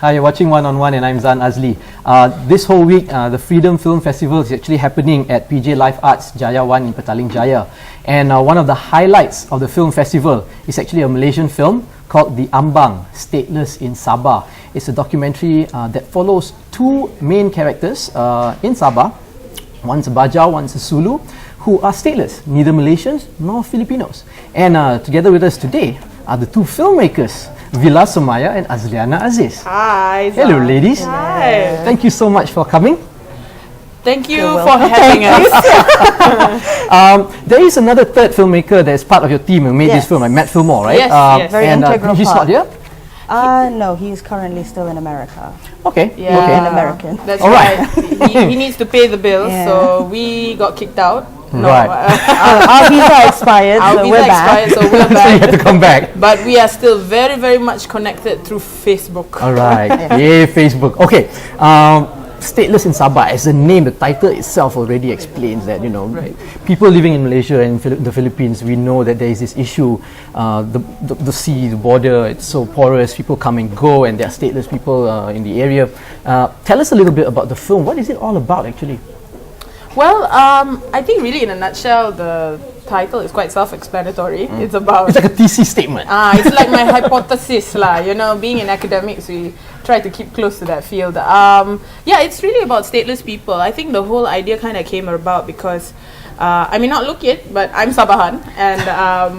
Hi, you're watching One on One, and I'm Zan Azli. This whole week, the Freedom Film Festival is actually happening at PJ Live Arts Jaya One in Petaling Jaya. And one of the highlights of the film festival is actually a Malaysian film called The Ambang, Stateless in Sabah. It's a documentary that follows two main characters in Sabah. One's a Bajau, one's a Sulu, who are stateless, neither Malaysians nor Filipinos. And together with us today are the two filmmakers, Vila Somiah and Azliana Aziz. Hi. Hello, ladies. Hi. Thank you so much for coming. Thank you for having us. There is another third filmmaker that is part of your team who made this film, like Matt Fillmore, right? Yes, yes. Very integral he's part. not here? No, he's currently still in America. Okay. Yeah. Okay. An American. That's All right. right. he needs to pay the bills, Yeah. so we got kicked out. No, Right. Our visa expired, our so visa we're back. expired, so we're So you have back. to come back. But we are still very, very much connected through Facebook. All right. Yay, Facebook. Okay. Stateless in Sabah, as the name, the title itself already explains that, you know, people living in Malaysia and the Philippines, we know that there is this issue, the sea, the border, it's so porous, people come and go, and there are stateless people in the area. Tell us a little bit about the film. What is it all about, actually? Well, I think really in a nutshell, the title is quite self-explanatory. It's about... It's like a thesis statement. It's like my hypothesis lah. You know, being in academics, we try to keep close to that field. Yeah, it's really about stateless people. I think the whole idea kind of came about because I may not look it, but I'm Sabahan, and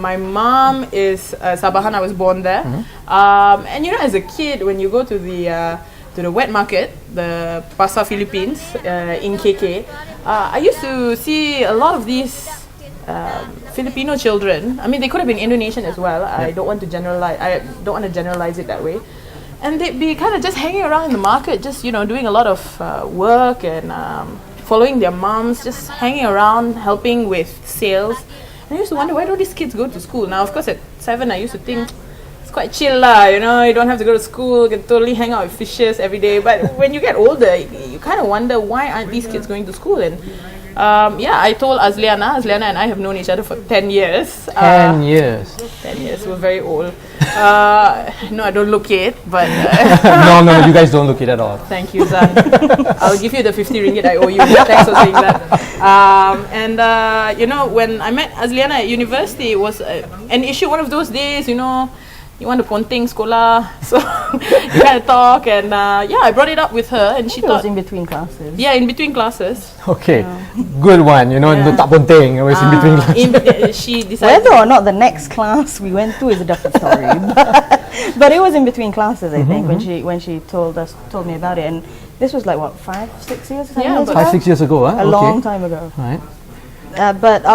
my mom is Sabahan. I was born there, and you know, as a kid, when you go to the wet market, the Pasar Philippines in KK, I used to see a lot of these Filipino children. I mean, they could have been Indonesian as well. I don't want to generalize. I don't want to generalize it that way. And they'd be kind of just hanging around in the market, just, you know, doing a lot of work and following their moms, just hanging around, helping with sales. And I used to wonder, why don't these kids go to school? Now, of course, at 7, I used to think, it's quite chill lah, you know, you don't have to go to school, you can totally hang out with fishes every day. But when you get older, you kind of wonder, why aren't these kids going to school? And yeah, I told Azliana and I have known each other for 10 years. 10 years. 10 years, we're very old. No, I don't look it, but... No, you guys don't look it at all. Thank you, Zan. I'll give you the 50 ringgit I owe you. Thanks for saying that. And you know, when I met Azliana at university, it was an issue, one of those days, you know, you want to ponting sekolah, so you kind of talk, and yeah, I brought it up with her, and she It thought... was in between classes. Yeah, in between classes. Okay, good one. You know, the tak ponteng, it was in between classes. She decided... Whether or not the next class we went to is a different story, but it was in between classes. I think when she told me about it, and this was like what, 5, 6 years? Yeah, years ago? 5, 6 years ago, huh? A long time ago. Right. But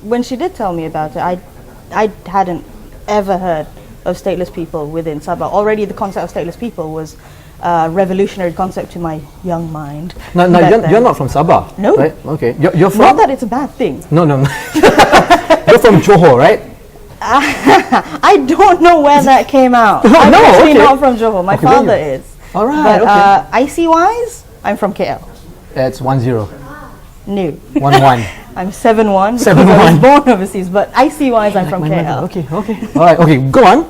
when she did tell me about it, I hadn't ever heard of stateless people within Sabah. Already the concept of stateless people was a revolutionary concept to my young mind. Now you're not from Sabah, No. right? Okay, you're from... Not that it's a bad thing. No. You're from Johor, right? I don't know where that came out. No, I'm actually okay. not from Johor. My Okay, where father you- is. All right, But okay. IC-wise, I'm from KL. That's 10. No. 11. I'm 7-1 because 7-1. I was born overseas, but IC-wise, I'm from KL. Okay. All right, okay, go on.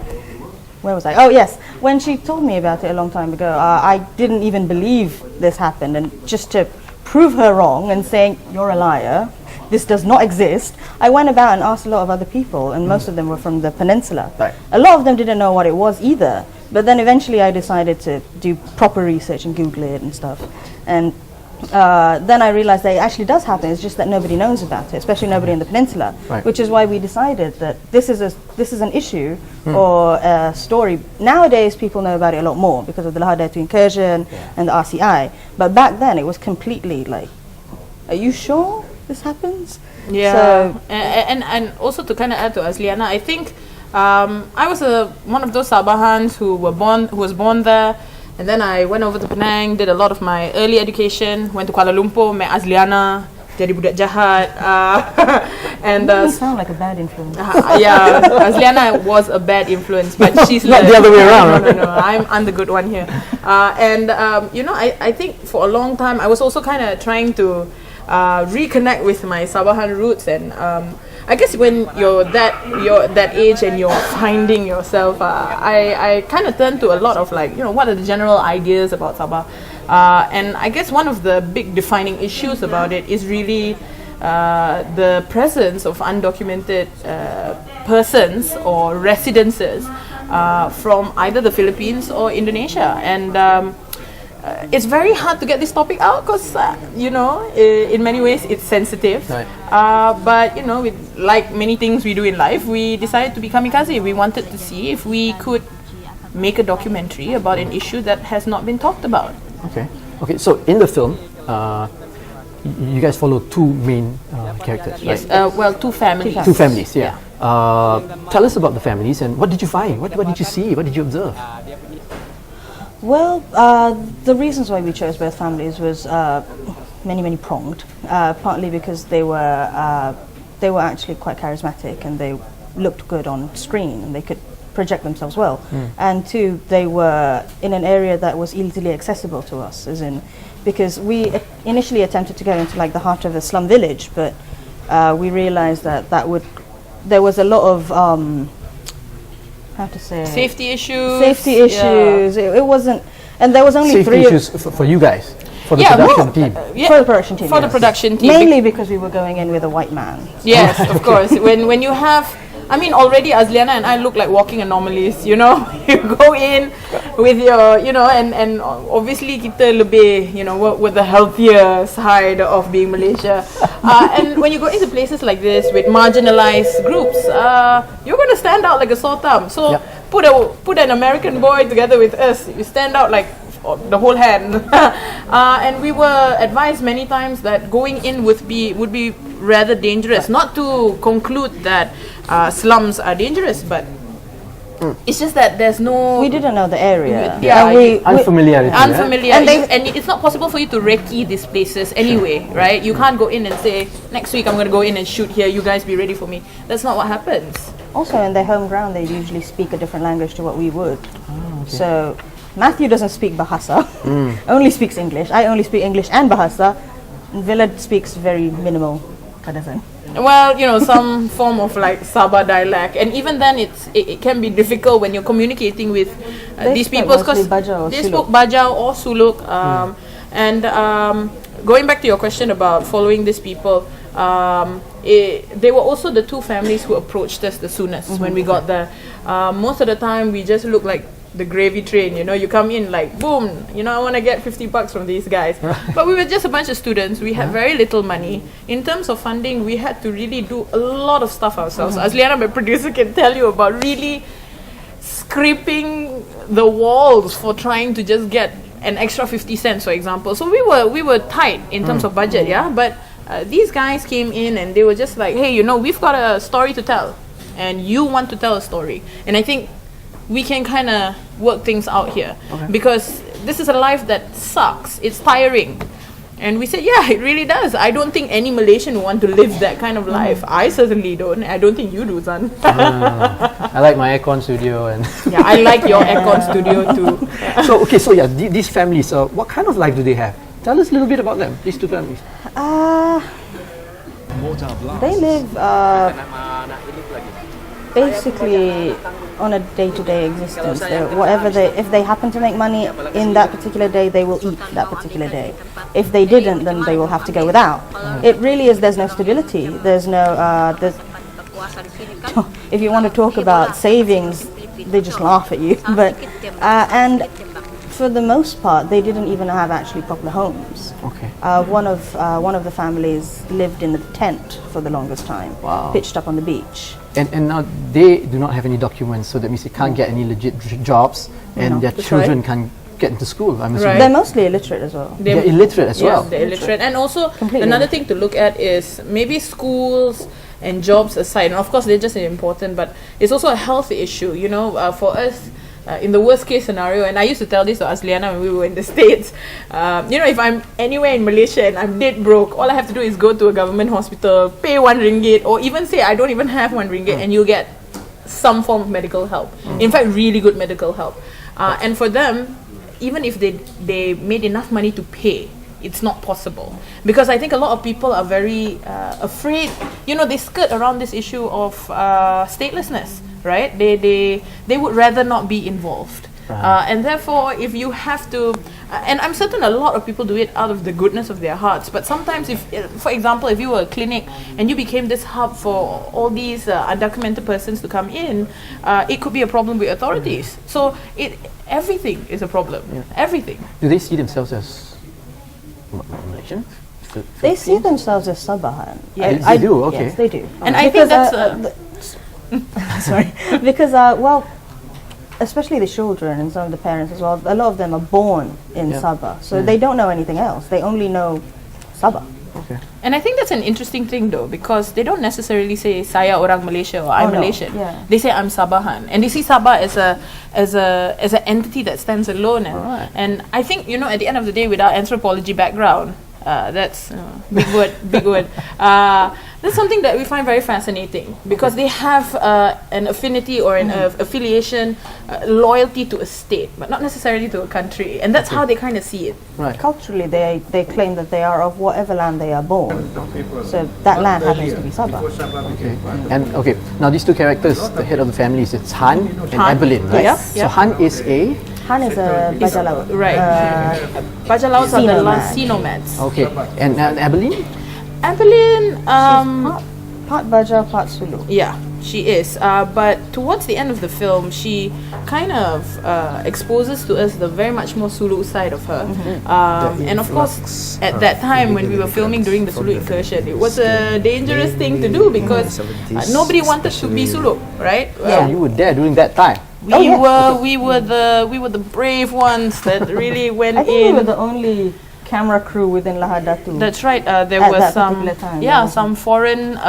Where was I? Oh, yes. When she told me about it a long time ago, I didn't even believe this happened. And just to prove her wrong and saying, you're a liar, this does not exist, I went about and asked a lot of other people, and most of them were from the peninsula. Right. A lot of them didn't know what it was either. But then eventually I decided to do proper research and Google it and stuff. And then I realized that it actually does happen. It's just that nobody knows about it, especially nobody in the peninsula. Right. Which is why we decided that this is an issue or a story. Nowadays, people know about it a lot more because of the Lahadatu incursion and the RCI. But back then, it was completely like, are you sure this happens? Yeah, So, and also to kind of add to Azliana, I think I was one of those Sabahans who was born there. And then I went over to Penang, did a lot of my early education, went to Kuala Lumpur, met Azliana, jadi budak jahat. And it doesn't sound like a bad influence. yeah, Azliana was a bad influence, but she's Not the other way around. No, I'm the good one here. And you know, I think for a long time I was also kind of trying to reconnect with my Sabahan roots, and I guess when you're that age and you're finding yourself, I kind of turn to a lot of like, what are the general ideas about Sabah, and I guess one of the big defining issues about it is really the presence of undocumented persons or residences from either the Philippines or Indonesia, and it's very hard to get this topic out because, in many ways it's sensitive. Right. But, like many things we do in life, we decided to be kamikaze. We wanted to see if we could make a documentary about an issue that has not been talked about. Okay. So in the film, you guys follow two main characters, Yes, right? two families. Two families, yeah. Tell us about the families and what did you find? What did you see? What did you observe? Well, the reasons why we chose both families was many pronged. Partly because they were actually quite charismatic and they looked good on screen and they could project themselves well. And two, they were in an area that was easily accessible to us, as in because we initially attempted to go into like the heart of a slum village, but we realized that there was a lot of how to say Safety issues. It wasn't, and there was only Safety three issues for you guys, for the Yeah, production well, team. for the production team. For the yes. production team. Mainly because we were going in with a white man. Yes, of course. When you have, already Azliana and I look like walking anomalies, You go in with your, and obviously kita lebih, work with the healthier side of being Malaysia. And when you go into places like this with marginalized groups, you're going to stand out like a sore thumb. So put an American boy together with us, you stand out like the whole hand. And we were advised many times that going in would be rather dangerous. Not to conclude that slums are dangerous, but it's just that there's no. We didn't know the area. Yeah, And Unfamiliarity. unfamiliar, And they- and it's not possible for you to recce these places anyway, right? You can't go in and say next week I'm going to go in and shoot here. You guys be ready for me. That's not what happens. Also, in their home ground, they usually speak a different language to what we would. So Matthew doesn't speak Bahasa, only speaks English. I only speak English and Bahasa. Villa speaks very minimal Kadazan. Well, some form of like Sabah dialect, and even then it can be difficult when you're communicating with They these spoke people because mostly Bajau or they Suluk. spoke Bajau or Suluk. And going back to your question about following these people, they were also the two families who approached us the soonest when we got there. Most of the time, we just look like the gravy train, you come in like boom, I want to get $50 from these guys. But we were just a bunch of students. We had very little money. In terms of funding, we had to really do a lot of stuff ourselves. Azliana, my producer, can tell you about really scraping the walls for trying to just get an extra 50 cents, for example. So we were tight in terms of budget, but these guys came in and they were just like, hey, we've got a story to tell and you want to tell a story, and I think we can kind of work things out here because this is a life that sucks. It's tiring. And we said, yeah, it really does. I don't think any Malaysian would want to live that kind of life. I certainly don't. I don't think you do, Zan. I like my aircon studio and Yeah, I like your aircon studio too. so these families, what kind of life do they have? Tell us a little bit about them, these two families. They live basically on a day-to-day existence. If they happen to make money in that particular day, they will eat that particular day. If they didn't, then they will have to go without. It really is. There's no stability. There's no. If you want to talk about savings, they just laugh at you. But and for the most part, they didn't even have actually proper homes. Okay. One of the families lived in a tent for the longest time, pitched up on the beach. And now they do not have any documents, so that means they can't get any legit jobs, and their children can't get into school. I'm assuming. They're mostly illiterate as well. They're illiterate as well. Yes, they're illiterate. And also, Completely. another thing to look at is maybe schools and jobs aside, and of course they're just important, but it's also a health issue. For us, in the worst case scenario, and I used to tell this to Azliana when we were in the States, if I'm anywhere in Malaysia and I'm dead broke, all I have to do is go to a government hospital, pay RM1, or even say I don't even have RM1, and you'll get some form of medical help. In fact, really good medical help. And for them, even if they made enough money to pay, it's not possible, because I think a lot of people are very afraid. You know, they skirt around this issue of statelessness, right? They would rather not be involved. And therefore, if you have to, and I'm certain a lot of people do it out of the goodness of their hearts, but sometimes if, for example, if you were a clinic and you became this hub for all these undocumented persons to come in, it could be a problem with authorities. So everything is a problem. Everything. Do they see themselves as Malaysians? They see themselves as Sabahan. Yes. They do? Okay. Yes, they do. And I think that's sorry, because especially the children and some of the parents as well, a lot of them are born in Sabah, so they don't know anything else. They only know Sabah. Okay. And I think that's an interesting thing though, because they don't necessarily say saya orang Malaysia or I'm Malaysian. Yeah. They say I'm Sabahan, and they see Sabah as an entity that stands alone. And I think, you know, at the end of the day, with our anthropology background, that's big word, big word. That's something that we find very fascinating, because they have an affinity or an affiliation, loyalty to a state, but not necessarily to a country, and that's how they kind of see it. Right. Culturally, they claim that they are of whatever land they are born, so that land happens to be Sabah. Okay. And okay, now these two characters, the head of the families, it's Han and Evelyn, right? Yes. So Han is a Han is a bajau laut. Right. Bajau Lauts are the Xenomads. Xenomads. okay, and Evelyn. Evelyn, Part bajau, part Sulu. yeah, she is. But towards the end of the film, she kind of exposes to us the very much more Sulu side of her. And of course, at that time when we were filming during the Sulu incursion, it was a dangerous thing to do, because nobody wanted to be Sulu, right? So you were there during that time. We were the brave ones that really went I think in. we were the only camera crew within Lahadatu. That's right. There At were that some, particular time, some foreign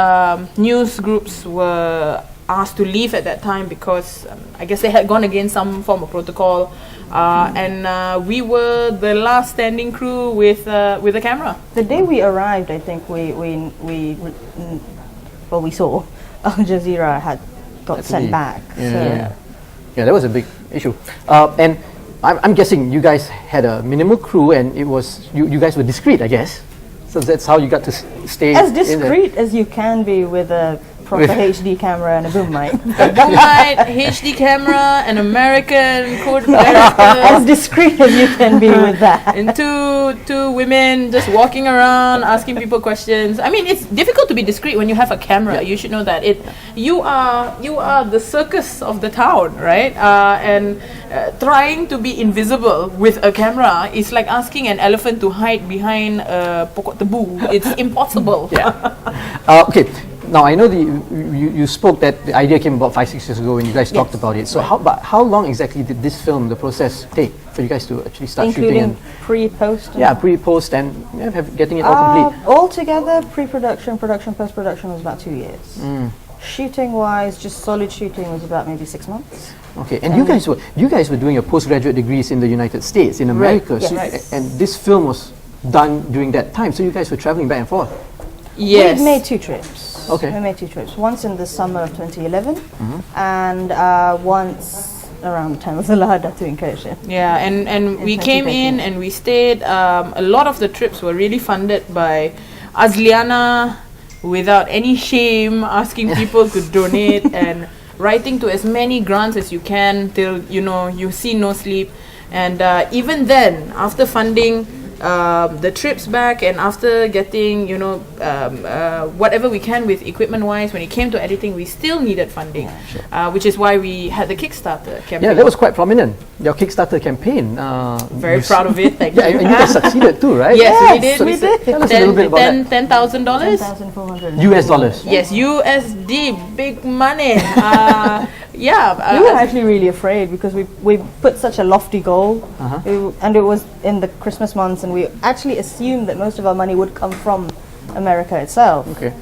news groups were asked to leave at that time, because I guess they had gone against some form of protocol, and we were the last standing crew with a camera. The day we arrived, I think we saw Al Jazeera had got sent back. Yeah, that was a big issue. And I'm guessing you guys had a minimal crew, and it was you guys were discreet, I guess. So that's how you got to stay As discreet as you can be with a proper HD camera and a boom mic. Boom light, HD camera, an American code director, As discreet as you can be with that. and two women just walking around asking people questions. I mean, it's difficult to be discreet when you have a camera. You should know that. You are the circus of the town, right? And trying to be invisible with a camera is like asking an elephant to hide behind a pokok tebu. It's impossible. Okay. Now I know you spoke that the idea came about 5-6 years ago when you guys talked about it. So how long exactly did this film, the process, take for you guys to actually start shooting? Including pre-post? Pre-post and getting it all complete. Altogether, pre-production, production, post-production was about 2 years. Shooting-wise, just solid shooting was about maybe 6 months. Okay, and you guys were doing your postgraduate degrees in the United States, in America, Yes. so, and this film was done during that time. So you guys were traveling back and forth. Yes. We made 2 trips. Okay. We made 2 trips. Once in the summer of 2011, and once around the time of the Lahadatu incursion. Yeah, and we came in and we stayed. A lot of the trips were really funded by Azliana, without any shame, asking people to donate and writing to as many grants as you can till you see no sleep. And even then, after funding the trips back, and after getting whatever we can with equipment wise, when it came to editing, we still needed funding, which is why we had the Kickstarter campaign. Yeah, that was quite prominent. Your Kickstarter campaign. Very proud of it. Thank you. And you guys succeeded too, right? Yes, we did. we did. Tell us a little bit about that. $10,000. $10,400. US dollars. Yes, USD, big money. We were actually really afraid because we put such a lofty goal, and it was in the Christmas months, and we actually assumed that most of our money would come from America itself. Okay.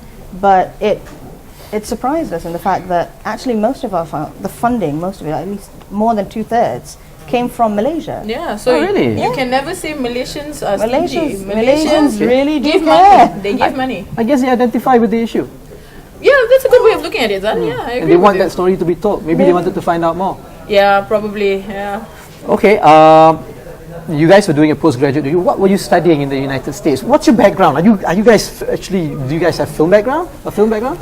But it surprised us in the fact that actually most of our the funding, most of it, at least more than 2/3, came from Malaysia. Yeah, so really? you can never say Malaysians are stingy. Malaysians really do give care. money. They give money. I guess they identify with the issue. Yeah, that's a good way of looking at it, Zan. Yeah, I agree And they want with that story to be told. Maybe they wanted to find out more. you. Yeah, probably. Yeah. Okay. you guys were doing a postgraduate degree. What were you studying in the United States? What's your background? Are you guys actually? Do you guys have film background? A film background?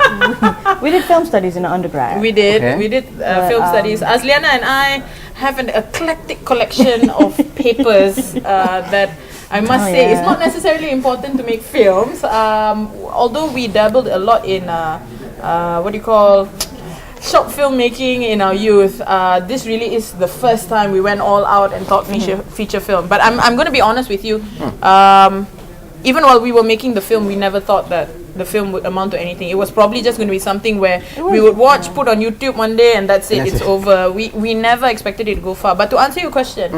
We did film studies in undergrad. We did. Okay. We did film studies. Azliana and I have an eclectic collection of papers that I must say it's not necessarily important to make films. Although we dabbled a lot in what do you call short filmmaking in our youth. This really is the first time we went all out and thought feature film. But I'm going to be honest with you. Even while we were making the film, we never thought that the film would amount to anything. It was probably just going to be something where we would watch, put on YouTube one day, and that's it. It's over. We never expected it to go far. But to answer your question,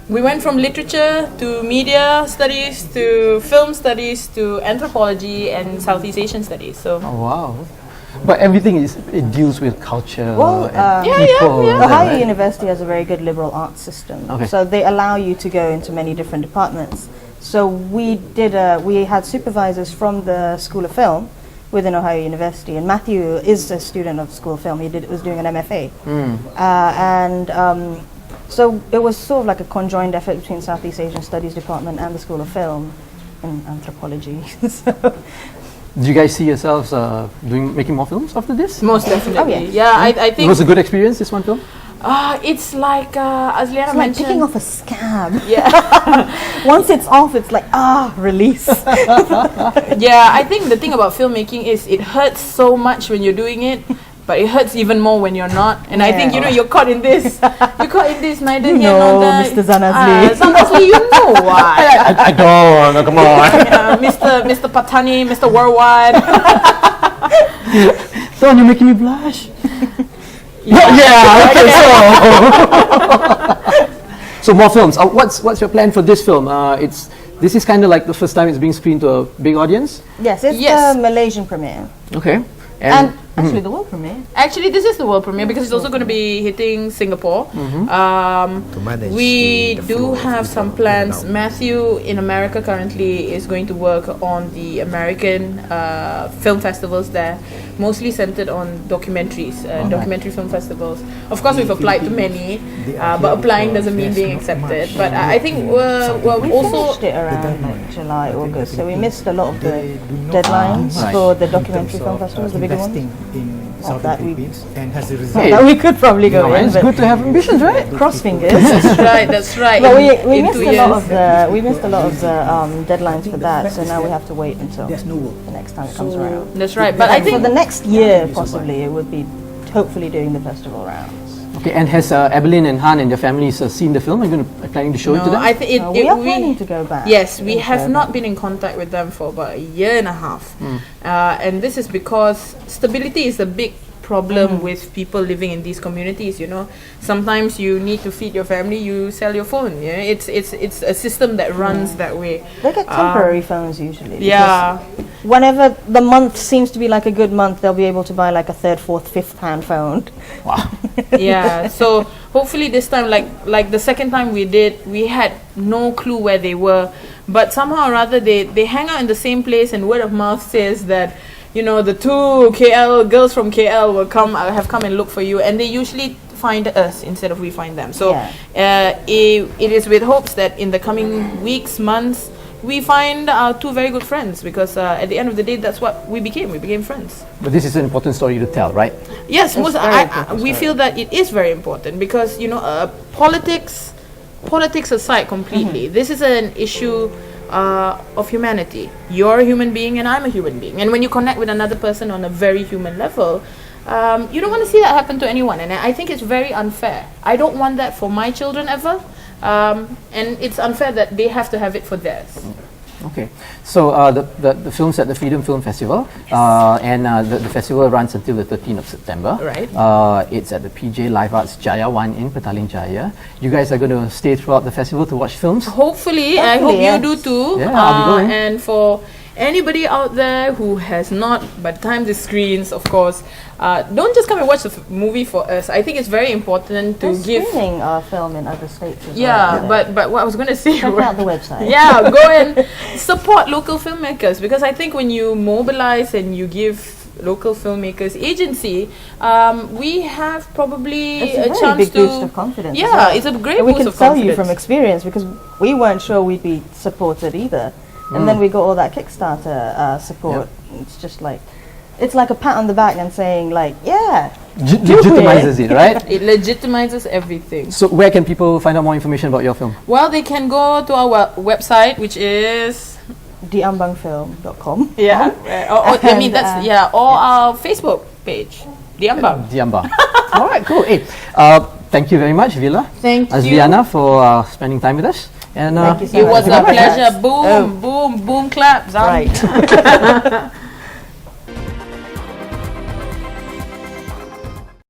we went from literature to media studies to film studies to anthropology and Southeast Asian studies. So. Oh, wow. But everything it deals with culture Well, and people. Ohio University has a very good liberal arts system. Okay. So they allow you to go into many different departments. So we had supervisors from the School of Film within Ohio University, and Matthew is a student of School of Film. He was doing an MFA. So it was sort of like a conjoined effort between Southeast Asian Studies Department and the School of Film in anthropology. So Do you guys see yourselves making more films after this? Most definitely. Oh, yes. Yeah, I It think was a good experience, this one film? it's like Azliana it's like mentioned. picking off a scab. Yeah. Once it's off, it's like, release. Yeah, I think the thing about filmmaking is it hurts so much when you're doing it, but it hurts even more when you're not. And I think, you're caught in this. You're caught in this, neither here nor there. Mr. Zanazli. Zanazli, you know why. I don't, come on. Mr. Patani, Mr. Worldwide. Son, you're making me blush. Yeah, okay, so more films. What's your plan for this film? This is kind of like the first time it's being screened to a big audience. Yes, it's Yes. the Malaysian premiere. Okay. And actually the world premiere. Actually, this is the world premiere because it's also going to be hitting Singapore. We do have some plans. Matthew in America currently is going to work on the American film festivals there, mostly centered on documentaries, documentary film festivals. Of course, we've applied to many, but applying doesn't mean being accepted. But I think we're We also... finished it around like July, August, so we missed a lot of the deadlines Right. for the documentary film festivals, the bigger ones. in Not that we- Philippines and has a Hey. result. That we could probably go in, It's but good to have ambitions, right? cross fingers. That's right. But we In missed 2 a years. lot of the deadlines for that, so now we have to wait until There's no work. the next time it comes around. That's right. But I For think the next year, possibly, it would be hopefully doing the festival rounds. Okay, and has Evelyn and Han and their families seen the film? Are you planning to show it to them? I think We are planning to go back. Yes, we have So- not been in contact with them for about a year and a half. And this is because stability is a big problem with people living in these communities, Sometimes you need to feed your family, you sell your phone. Yeah, it's a system that runs that way. They get temporary phones usually. Yeah. because Whenever the month seems to be like a good month, they'll be able to buy like a third, fourth, fifth hand phone. Wow. Yeah, so hopefully this time, like the second time we did, we had no clue where they were, but somehow or other they hang out in the same place, and word of mouth says that the two girls from KL will have come and look for you, and they usually find us instead of we find them. So it is with hopes that in the coming weeks, months, we find our two very good friends, because at the end of the day, that's what we became. We became friends. But this is an important story to tell, right? Yes, very we feel that it is very important because politics aside completely, this is an issue of humanity. You're a human being and I'm a human being, and when you connect with another person on a very human level, you don't want to see that happen to anyone, and I think it's very unfair. I don't want that for my children ever, and it's unfair that they have to have it for theirs. Okay, so the film's at the Freedom Film Festival, and the festival runs until the 13th of September. Right. It's at the PJ Live Arts Jaya One in Petaling Jaya. You guys are going to stay throughout the festival to watch films? Hopefully, I hope Hopefully, you yes. do too. Yeah, I'll be going. And for anybody out there who has not, by the time this screens, of course, don't just come and watch the movie for us. I think it's very important to They're give. screening our film in other states as Yeah, well. but what I was going to say. Check out the website. Yeah, go and support local filmmakers, because I think when you mobilize and you give local filmmakers agency, we have probably It's a a very chance big to boost of confidence. as Yeah, well. it's a great And we boost can of tell confidence. you from experience because we weren't sure we'd be supported either, and then we got all that Kickstarter support. It's just like, it's like a pat on the back and saying like, yeah, Legitimizes it, right? It legitimizes everything. So where can people find out more information about your film? Well, they can go to our website, which is theambangfilm.com. I mean that's or our Facebook page, the Ambang. Diamba. All right, cool. Hey, thank you very much, Vila. Thank you. Azliana, for spending time with us. And Thank you so It much. was a Thank you very much. pleasure. Boom, boom, boom, clap. Zam. Right.